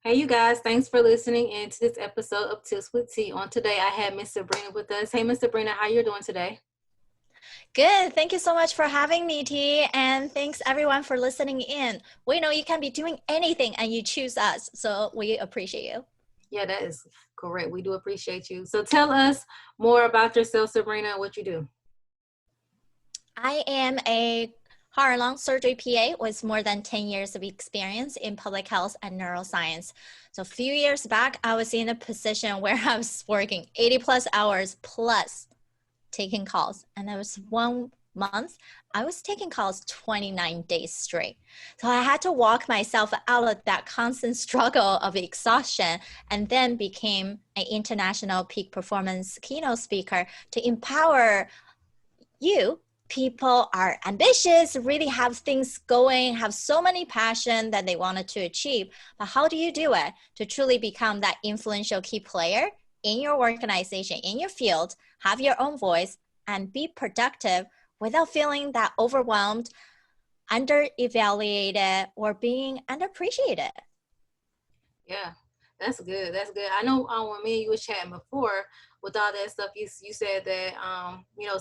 Hey, you guys, thanks for listening in to this episode of Tips with T. On today, I had Miss Sabrina with us. Hey, Miss Sabrina, how you doing today? Good. Thank you so much for having me, T. And thanks everyone for listening in. We know you can be doing anything and you choose us. So we appreciate you. Yeah, that is correct. We do appreciate you. So tell us more about yourself, Sabrina, and what you do. I am a heart and lung surgery PA with more than 10 years of experience in public health and neuroscience. So a few years back, I was in a position where I was working 80 plus hours plus taking calls. And there was 1 month, I was taking calls 29 days straight. So I had to walk myself out of that constant struggle of exhaustion and then became an international peak performance keynote speaker to empower you. People are ambitious, really have things going, have so many passion that they wanted to achieve. But how do you do it to truly become that influential key player in your organization, in your field, have your own voice, and be productive without feeling that overwhelmed, under-evaluated, or being underappreciated? Yeah, that's good. That's good. I know when me and you was chatting before with all that stuff, you said that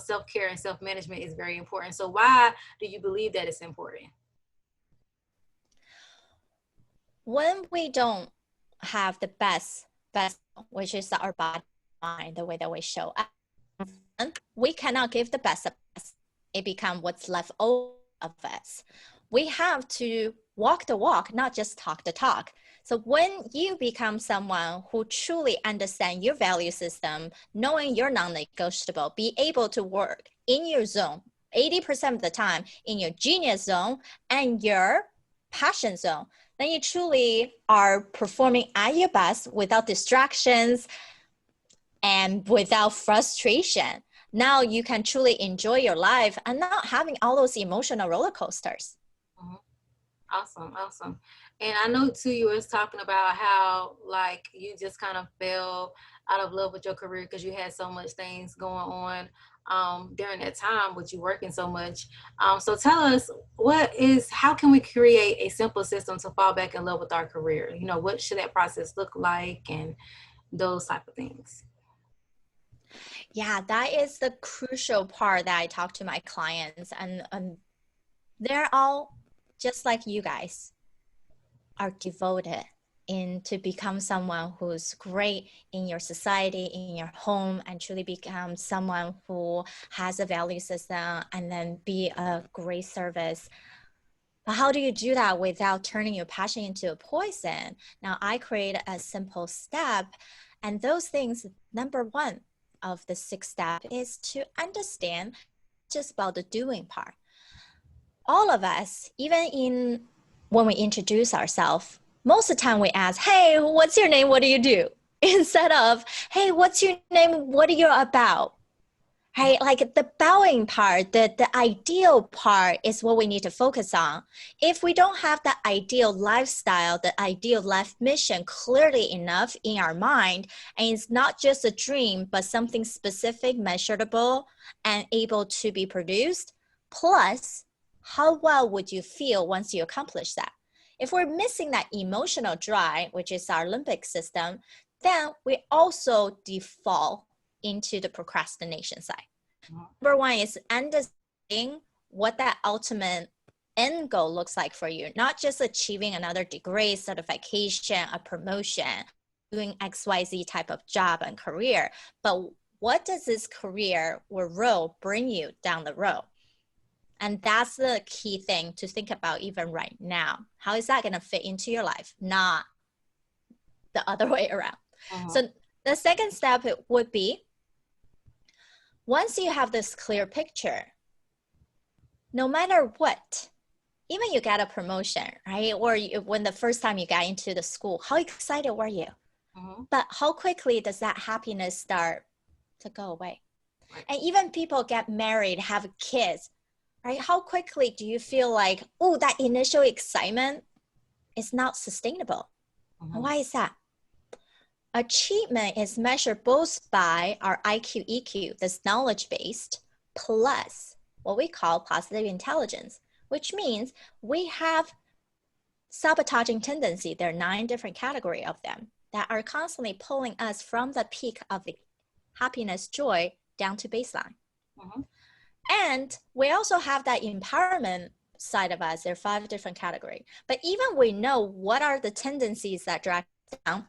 self care and self management is very important. So why do you believe that it's important? When we don't have the best, which is our body, mind, the way that we show up, we cannot give the best of us. It becomes what's left over of us. We have to walk the walk, not just talk the talk. So when you become someone who truly understands your value system, knowing you're non-negotiable, be able to work in your zone 80% of the time in your genius zone and your passion zone, then you truly are performing at your best without distractions and without frustration. Now you can truly enjoy your life and not having all those emotional roller coasters. Mhm. Awesome, awesome. And I know too, you was talking about how like you just kind of fell out of love with your career because you had so much things going on during that time with you working so much. So tell us, how can we create a simple system to fall back in love with our career? You know, what should that process look like and those type of things? Yeah, that is the crucial part that I talk to my clients, and they're all just like you guys are devoted in to become someone who's great in your society, in your home, and truly become someone who has a value system and then be a great service. But how do you do that without turning your passion into a poison? Now, I create a simple step, and those things, number one of the 6 steps is to understand just about the doing part. All of us, even in when we introduce ourselves, most of the time we ask, hey, what's your name? What do you do? Instead of, hey, what's your name? What are you about? Right? Like the bowing part, the ideal part is what we need to focus on. If we don't have the ideal lifestyle, the ideal life mission clearly enough in our mind, and it's not just a dream, but something specific, measurable, and able to be produced, plus, how well would you feel once you accomplish that? If we're missing that emotional drive, which is our limbic system, then we also default into the procrastination side. Number one is understanding what that ultimate end goal looks like for you, not just achieving another degree, certification, a promotion, doing XYZ type of job and career, but what does this career or role bring you down the road? And that's the key thing to think about even right now. How is that going to fit into your life? Not the other way around. Mhm. So the second step would be, once you have this clear picture, no matter what, even you get a promotion, right? Or when the first time you got into the school, how excited were you? Mhm. But how quickly does that happiness start to go away? Right. And even people get married, have kids, right? How quickly do you feel like, oh, that initial excitement is not sustainable? And Mhm. why is that? Achievement is measured both by our IQ, EQ, this knowledge-based, plus what we call positive intelligence, which means we have sabotaging tendency, there are 9 different categories of them that are constantly pulling us from the peak of the happiness, joy down to baseline. Mm-hmm. And we also have that empowerment side of us. There are 5 different categories. But even we know what are the tendencies that drag us down,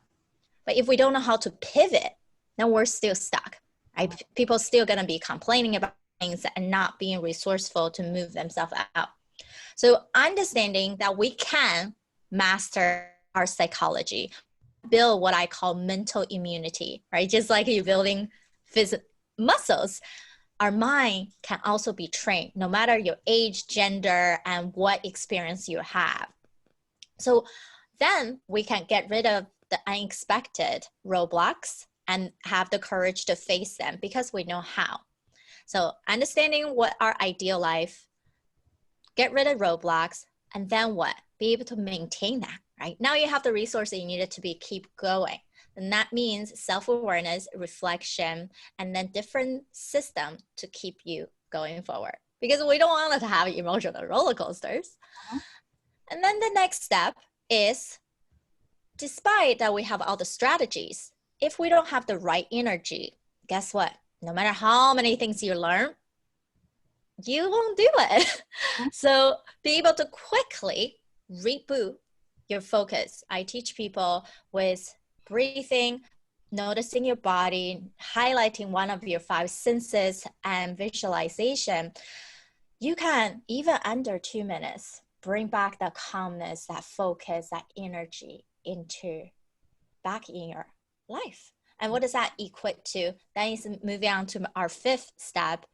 but if we don't know how to pivot, then we're still stuck. Right? People still going to be complaining about things and not being resourceful to move themselves out. So understanding that we can master our psychology, build what I call mental immunity, right? Just like you're building muscles, our mind can also be trained no matter your age, gender, and what experience you have. So then we can get rid of the unexpected roadblocks and have the courage to face them because we know how. So understanding what our ideal life, get rid of roadblocks, and then what? Be able to maintain that, right? Now you have the resources you needed to keep going. And that means self-awareness, reflection, and then different system to keep you going forward. Because we don't want to have emotional roller coasters. And then the next step is, despite that we have all the strategies, if we don't have the right energy, guess what? No matter how many things you learn, you won't do it. So be able to quickly reboot your focus. I teach people with breathing, noticing your body, highlighting one of your 5 senses, and visualization. You can, even under 2 minutes, bring back that calmness, that focus, that energy into back in your life. And what does that equate to? That is moving on to our 5th step,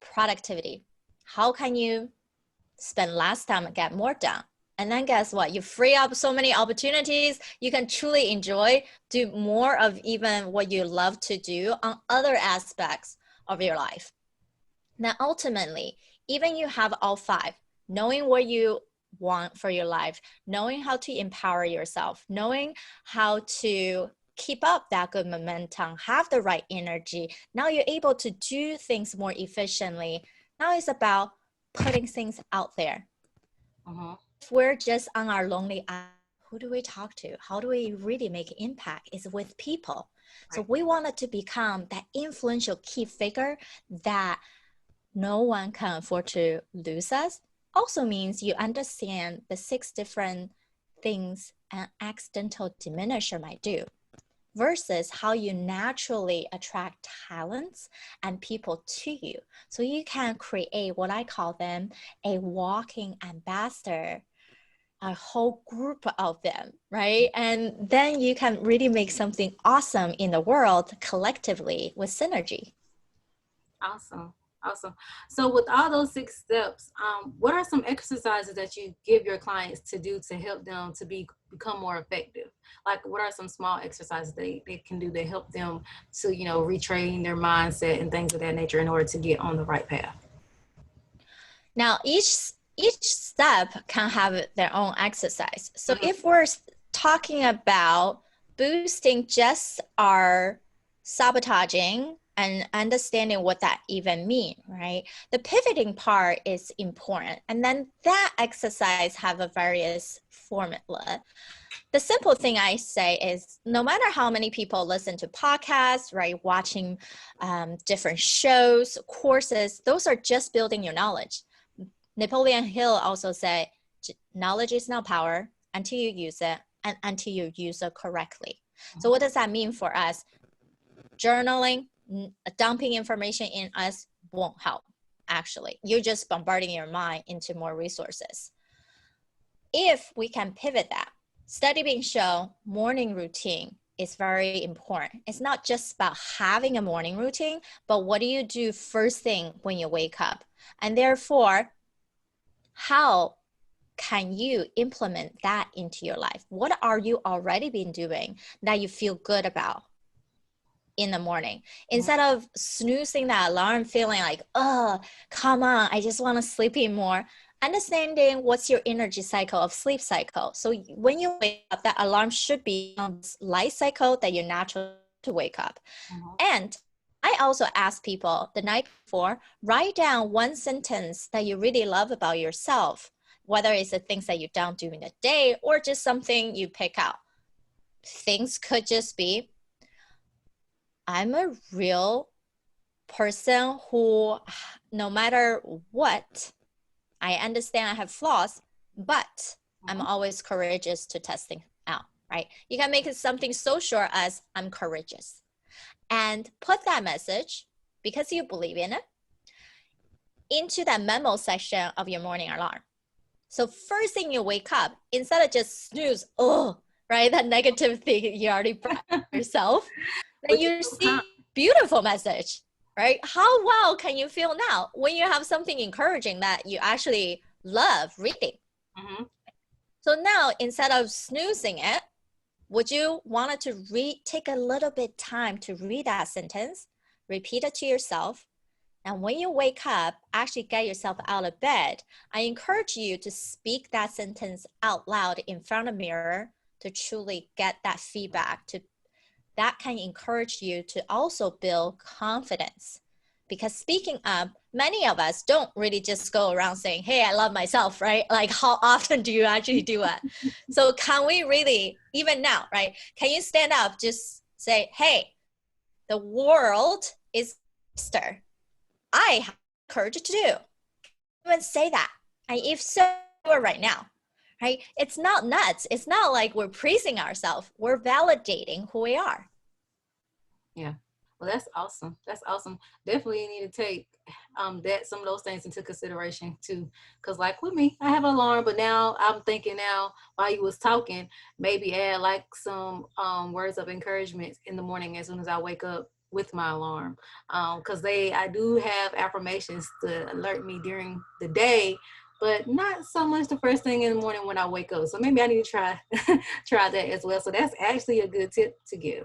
productivity. How can you spend less time and get more done? And then guess what? You free up so many opportunities. You can truly enjoy, do more of even what you love to do on other aspects of your life. Now, ultimately, even you have all 5, knowing what you want for your life, knowing how to empower yourself, knowing how to keep up that good momentum, have the right energy. Now you're able to do things more efficiently. Now it's about putting things out there. If we're just on our lonely island, who do we talk to? How do we really make impact? It's with people. So we wanted to become that influential key figure that no one can afford to lose us. Also means you understand the 6 different things an accidental diminisher might do versus how you naturally attract talents and people to you. So you can create what I call them a walking ambassador, a whole group of them, right? And then you can really make something awesome in the world collectively with synergy. Awesome. Awesome. So with all those 6 steps, what are some exercises that you give your clients to do to help them to become more effective? Like what are some small exercises they can do to help them to, you know, retrain their mindset and things of that nature in order to get on the right path? Now, each step can have their own exercise. So if we're talking about boosting just our sabotaging and understanding what that even mean, right? The pivoting part is important. And then that exercise have a various formula. The simple thing I say is no matter how many people listen to podcasts, right, watching different shows, courses, those are just building your knowledge. Napoleon Hill also said, knowledge is not power until you use it and until you use it correctly. So what does that mean for us? Journaling, dumping information in us won't help, actually. You're just bombarding your mind into more resources. If we can pivot that, study being shown morning routine is very important. It's not just about having a morning routine, but what do you do first thing when you wake up? And therefore, how can you implement that into your life? What are you already been doing that you feel good about in the morning? Instead of snoozing that alarm, feeling like, oh, come on, I just want to sleep in more. Understanding what's your energy cycle of sleep cycle. So when you wake up, that alarm should be on this light cycle that you're natural to wake up. And I also ask people the night before, write down 1 sentence that you really love about yourself whether it's the things that you don't do in the day or just something you pick out. Things could just be, I'm a real person who, no matter what, I understand I have flaws, but I'm always courageous to test things out, right? You can make it something so short as I'm courageous and put that message, because you believe in it, into that memo section of your morning alarm. So first thing you wake up, instead of just snooze, right, that negative thing you already brought yourself, then Which is you so see beautiful message, right? How well can you feel now when you have something encouraging that you actually love reading? mm-hmm. So now, instead of snoozing it, would you want it to take a little bit time to read that sentence, repeat it to yourself, and when you wake up, actually get yourself out of bed. I encourage you to speak that sentence out loud in front of the mirror to truly get that feedback. That can encourage you to also build confidence. Because speaking up, many of us don't really just go around saying, hey, I love myself, right? Like, how often do you actually do it? So can we really, even now, right? Can you stand up, just say, hey, the world is oyster. I have courage to do. Even say that. And if so, do it right now, right? It's not nuts. It's not like we're praising ourselves. We're validating who we are. Yeah. Well, that's awesome. That's awesome. Definitely need to take some of those things into consideration too. Cause like with me, I have an alarm, but now I'm thinking now while you was talking, maybe add like some words of encouragement in the morning as soon as I wake up with my alarm. Cause I do have affirmations to alert me during the day, but not so much the first thing in the morning when I wake up. So maybe I need to try try that as well. So that's actually a good tip to give.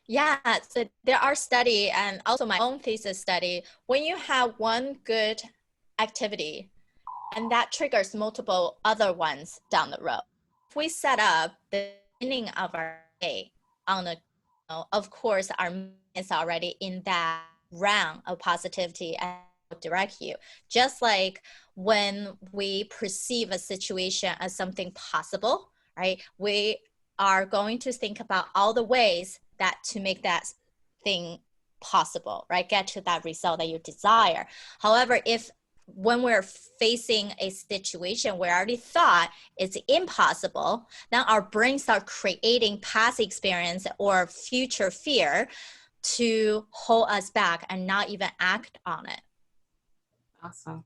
Yeah, so there are study and also my own thesis study. When you have one good activity and that triggers multiple other ones down the road. If we set up the beginning of our day on a, of course, our mind is already in that round of positivity and direct you. Just like when we perceive a situation as something possible, right? We are going to think about all the ways that to make that thing possible, right? Get to that result that you desire. However, if when we're facing a situation where I already thought it's impossible, now our brain start creating past experience or future fear to hold us back and not even act on it. Awesome.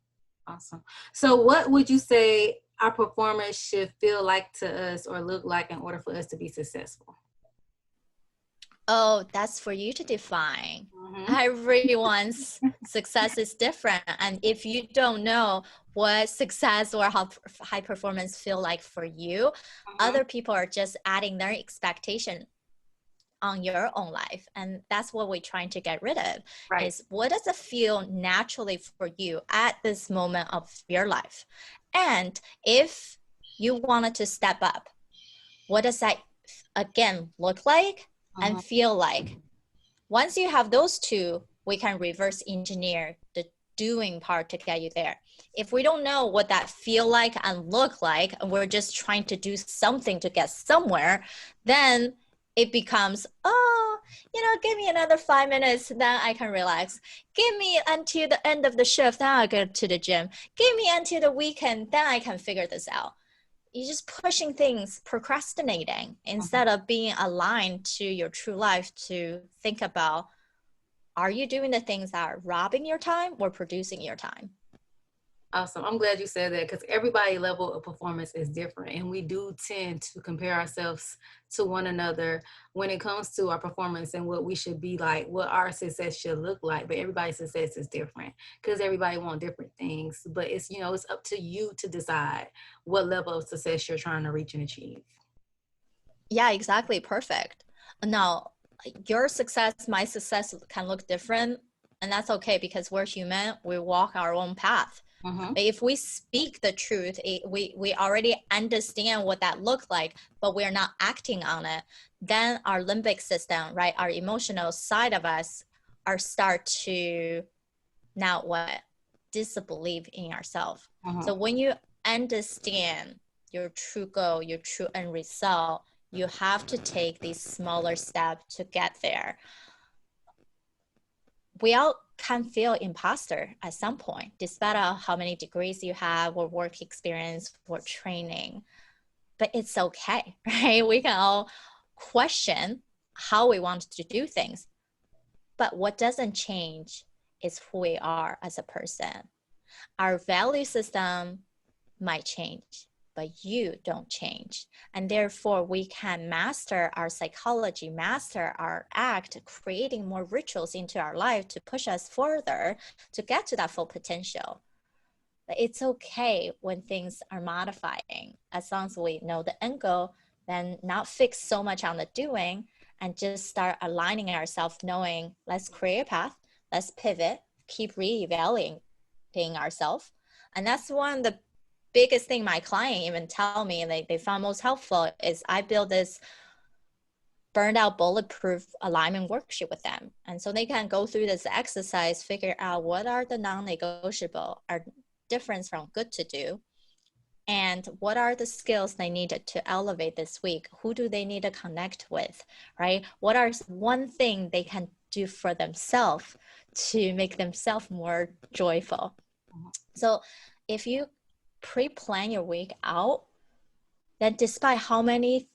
Awesome. So what would you say our performance should feel like to us or look like in order for us to be successful? Oh, that's for you to define. Mm-hmm. Everyone's success is different. And if you don't know what success or how high performance feel like for you, Mm-hmm. other people are just adding their expectation on your own life. And that's what we're trying to get rid of Right. is what does it feel naturally for you at this moment of your life? And if you wanted to step up, what does that again look like Mm-hmm. and feel like? Once you have those two, we can reverse engineer the doing part to get you there. If we don't know what that feel like and look like, and we're just trying to do something to get somewhere, then it becomes, oh, give me another 5 minutes, then I can relax. Give me until the end of the shift, then I'll go to the gym. Give me until the weekend, then I can figure this out. You're just pushing things, procrastinating Mm-hmm. instead of being aligned to your true life to think about, are you doing the things that are robbing your time or producing your time? Awesome. I'm glad you said that because everybody level of performance is different and we do tend to compare ourselves to one another when it comes to our performance and what we should be like, what our success should look like. But everybody's success is different because everybody wants different things. But it's up to you to decide what level of success you're trying to reach and achieve. Yeah, exactly. Perfect. Now, your success, my success can look different, and that's okay because we're human. We walk our own path. Mm-hmm. If we speak the truth, we already understand what that looks like, but we're not acting on it, then our limbic system, right, our emotional side of us are start to now what? Disbelieve in yourself. Mm-hmm. So when you understand your true goal, your true end result, you have to take these smaller steps to get there. We all can feel imposter at some point, despite how many degrees you have or work experience or training. But it's okay, right? We can all question how we want to do things. But what doesn't change is who we are as a person. Our value system might change, but you don't change. And therefore, we can master our psychology, master our act, creating more rituals into our life to push us further to get to that full potential. But it's okay when things are modifying, as long as we know the end goal, then not fix so much on the doing and just start aligning ourselves, knowing let's create a path, let's pivot, keep reevaluating ourselves. And that's one of the biggest thing my client even tell me they found most helpful is I build this burned out bulletproof alignment worksheet with them. And so they can go through this exercise, figure out what are the non-negotiable, are difference from good to do, and what are the skills they need to elevate this week. Who do they need to connect with, right? What are one thing they can do for themselves to make themselves more joyful? So if you pre-plan your week out, then despite how many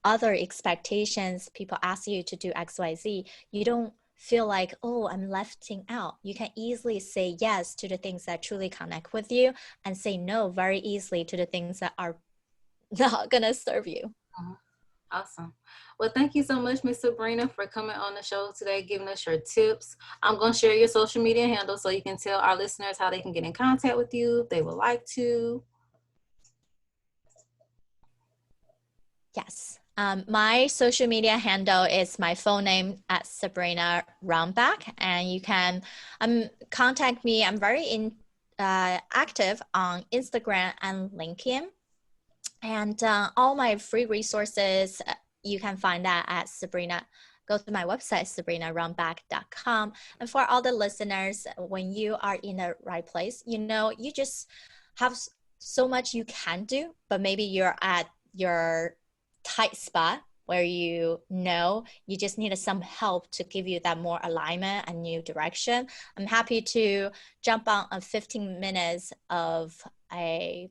other expectations people ask you to do XYZ, you don't feel like, oh, I'm lefting out. You can easily say yes to the things that truly connect with you and say no very easily to the things that are not going to serve you. Awesome. Well, thank you so much, Miss Sabrina, for coming on the show today, giving us your tips. I'm going to share your social media handle so you can tell our listeners how they can get in contact with you if they would like to. Yes. My social media handle is my full name at Sabrina Rombach, and you can contact me. I'm very active on Instagram and LinkedIn, and all my free resources you can find that at Sabrina. Go to my website, sabrinarunback.com. And for all the listeners, when you are in the right place, you just have so much you can do, but maybe you're at your tight spot where you just need some help to give you that more alignment and new direction. I'm happy to jump on a 15 minutes of a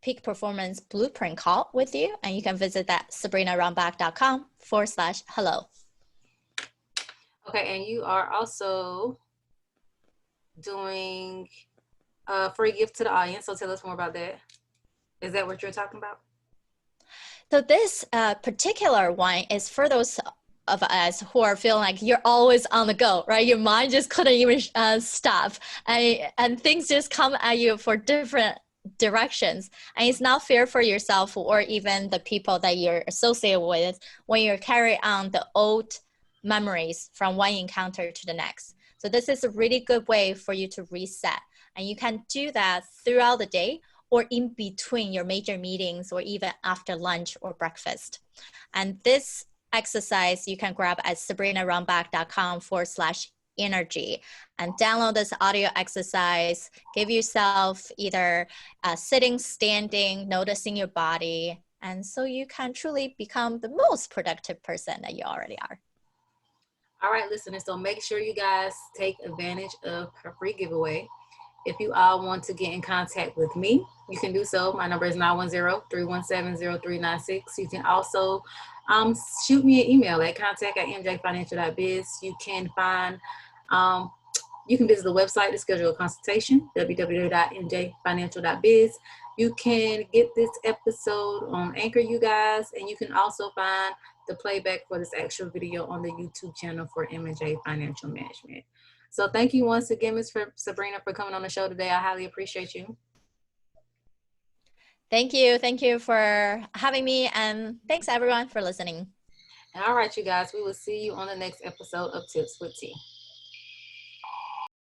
peak performance blueprint call with you, and you can visit that sabrinarunback.com/hello. Okay, and you are also doing a free gift to the audience, so tell us more about that. Is that what you're talking about? So this particular one is for those of us who are feeling like you're always on the go, right? Your mind just couldn't even stop, and things just come at you for different directions, and it's not fair for yourself or even the people that you're associated with when you're carrying on the old memories from one encounter to the next. So this is a really good way for you to reset, and you can do that throughout the day or in between your major meetings or even after lunch or breakfast. And this exercise you can grab at sabrinarunback.com/energy and download this audio exercise. Give yourself either sitting, standing, noticing your body, and so you can truly become the most productive person that you already are. All right, listeners, so make sure you guys take advantage of her free giveaway. If you all want to get in contact with me, you can do so. My number is 910-317-0396. You can also shoot me an email at contact@mjfinancial.biz. You can find, you can visit the website to schedule a consultation, www.mjfinancial.biz. You can get this episode on Anchor, you guys, and you can also find the playback for this actual video on the YouTube channel for M&J Financial Management. So thank you once again, Ms. Sabrina, for coming on the show today. I highly appreciate you. Thank you. Thank you for having me, and thanks everyone for listening. All right, you guys, we will see you on the next episode of Tips with T.